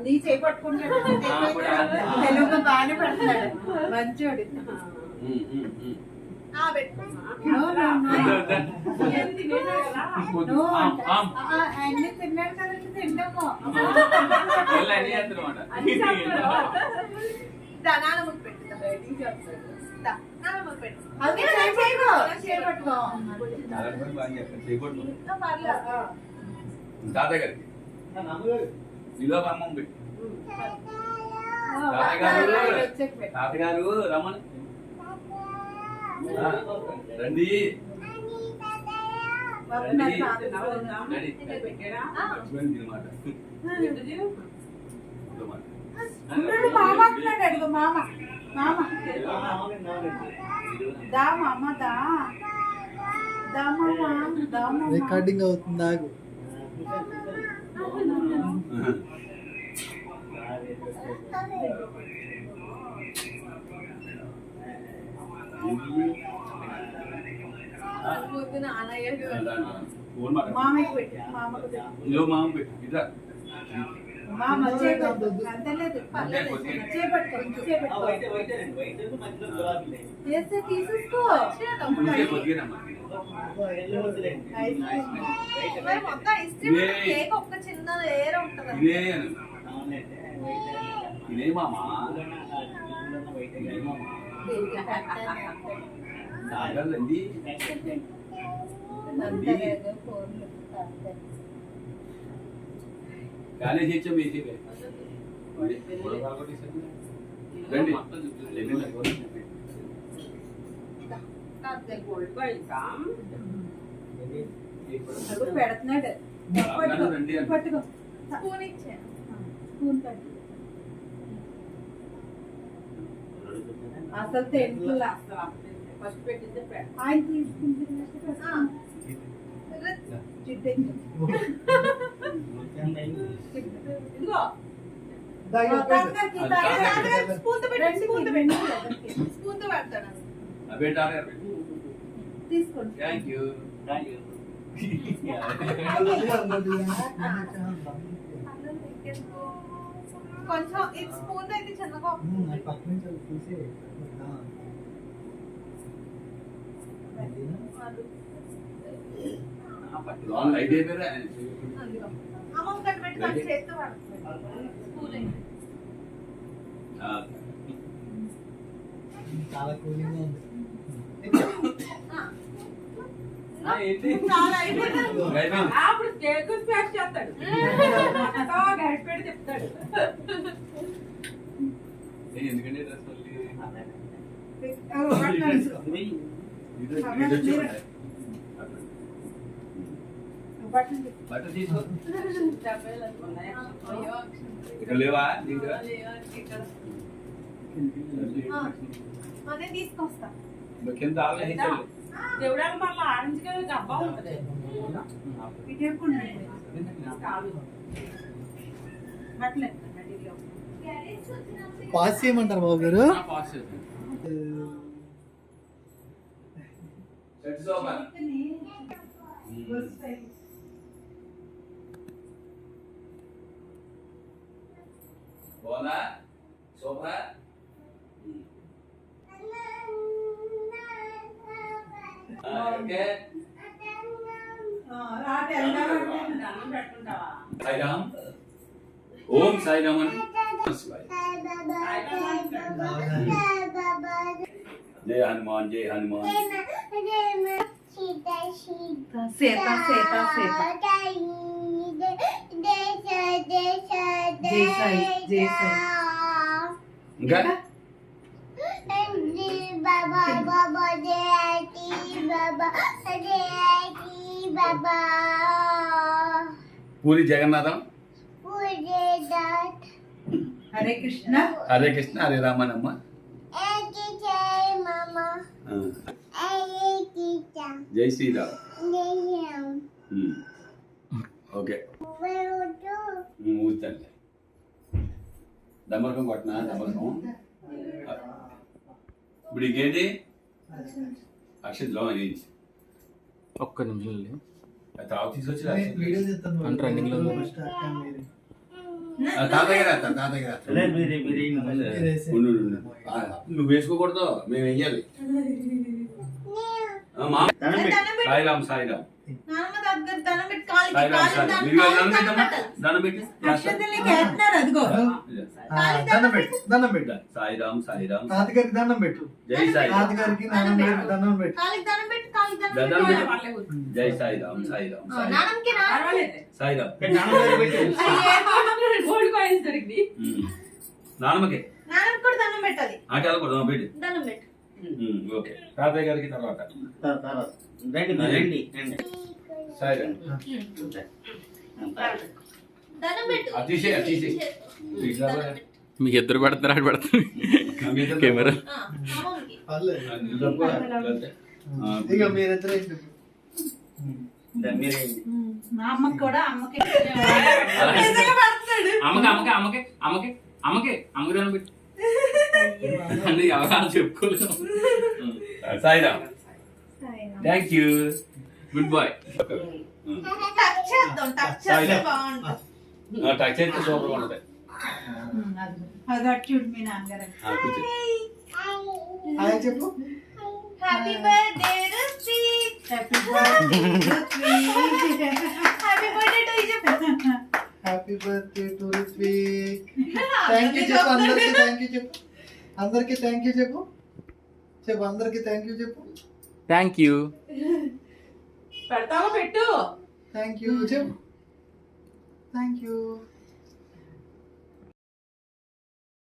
నీ చేయి పట్టుకుంటాడు తెలుగు బాగానే పెడతాడు మంచోడు అన్ని తిన్నాడు కదండి తింటాము తాతయ్య గారికి నీలో అమ్మం పెట్టి తాతగారు రమ్మని రండి మామ అంటున్నాడు అడుగు మామ మామ దా మామ దా దా మామ దా మామ రికార్డింగ్ అవుతుంది నాకు మామకి పెట్టి మామకు మామ అంతలేదు చేస్తే తీసేసుకో ఒక్క చిన్న ఏర ఉంటుంది ఇదే మామా సాగర్లండి కాలేజ్ ఇచ్చా మీది రండి పెడుతున్నాడు పట్టుకో స్పూన్ ఇచ్చా స్పూన్ పట్టు అసలు తెంట్లా ఫస్ట్ పెట్టింది ఆయన తీసుకుంటున్నా తీసుకోండి థ్యాంక్ యూ కొంచెం ఈ స్పూన్ అయితే చిన్నగా లైట్ అయిపోయారా అమ్మ పెట్టి చేస్తూ స్పూన్ చాలా కూలింగ్ ఉంది అప్పుడు కేక్ స్మాష్ చేస్తాడు పెట్టి చెప్తాడు ఎందుకంటే బట్టర్ తీసుకో ఇక్కడ లేవా అదే తీసుకొస్తా కింద దేవుడాలు మళ్ళీ ఆరెంజ్ కలర్ డబ్బా ఉంటుంది పాస్ చేయమంటారు బాబు గారు బాగుందా సూపరా ఓకే సాయిరామ్ ఓం సాయిరామ్ అని జయ హనుమాన్ జయ హనుమాన్ సీత సీత సీత జై సాయి జై సాయి ఇంకా Baba Baba Daddy Baba Daddy Baba puri Jagannatham Puri Dad Hare Krishna Hare Krishna Hare Ramanamma Eki Jai Mama Eki Jai జై శ్రీరామ్ Niham ఓకే Verudu ఊతండి దమరకం కొట్టినా దమరకం ఇప్పుడు ఇంకేంటి అక్షత్ లో వేయించి ఒక్క నిమిషం తావు తీసుకొచ్చి వీడియో తీస్తాను అంటే running లో ఉంది. ఫస్ట్ అక్క మీరు. తాతయ్య రాస్తా తాతయ్య రాస్తా మీరు వేసే. ఉండు, ఉండు, ఉండు. నువ్వు వేసుకోకూడదు మేము వెయ్యాలి సాయిరామ్ సాయిరామ్ నానమ్మ దగ్గర దండం పెట్టి కాలికి సాయిరామ్ కాలికి సాయిరామ్ దండం మీరు దండం కాలికి పెట్టమ్మా దండం పెట్టాలి. దండం పెట్టి అక్షంతలకి వేస్తున్నారు అదిగో దండం పెట్టు దండం పెట్టు సాయిరామ్ సాయిరామ్ తాతగారికి దండం పెట్టు జై సాయిరామ్ తాతగారికి దండం పెట్టు దండం పెట్టు కాలికి దండం పెట్టి కాలికి దండం దండం పెట్టి పెట్టు. జై సాయిరామ్ సాయిరామ్ సాయిరామ్ నానమ్మకి సాయిరామ్ గోల్డ్ కాయిన్స్ దొరికింది. నాన్నమ్మకి నానమ్మకి కూడా దండం పెట్టాలి. ఆట వెళ్ళకూడదు పెట్టి దండం పెట్టు. ఓకే తాతయ్య గారికి తర్వాత సాయిరామ్ దండం పెట్టు. అతిశయ అతిశయ మీకు ఇద్దరు పెడతారా ఆడ పెడతారు కెమెరా అమ్మమ్మకి. పర్లేదు ఇక మీరిద్దరే చెప్పు. మా అమ్మకి కూడా అమ్మకి నిజంగా పడుతున్నాడు. అమ్మకి అమ్మకి అమ్మకి అమ్మకి అమ్మకి అమ్మకి దాన్ని పెట్టి అంటే ఎవరు చెప్పుకోలేము. Sairam thank you good boy touch చేద్దాం. టచ్ చేస్తే బాగుంటుంది. టచ్ అయితే సూపర్ ఉంటుంది అది చూడు మీ నాన్నగారు. కూర్చో హాయ్ చెప్పు. Happy birthday Ruchi. Happy birthday Ruchi. Happy birthday to చెప్పు. Happy birthday to Ritvik. Thank you చెప్పు అందరికి థ్యాంక్ యూ చెప్పు. అందరికి థ్యాంక్ యూ చెప్పు. చెప్పు అందరికి థ్యాంక్ యూ చెప్పు. Thank you. పెడతావా పెట్టు. థ్యాంక్ యూ చెప్పు. Thank you.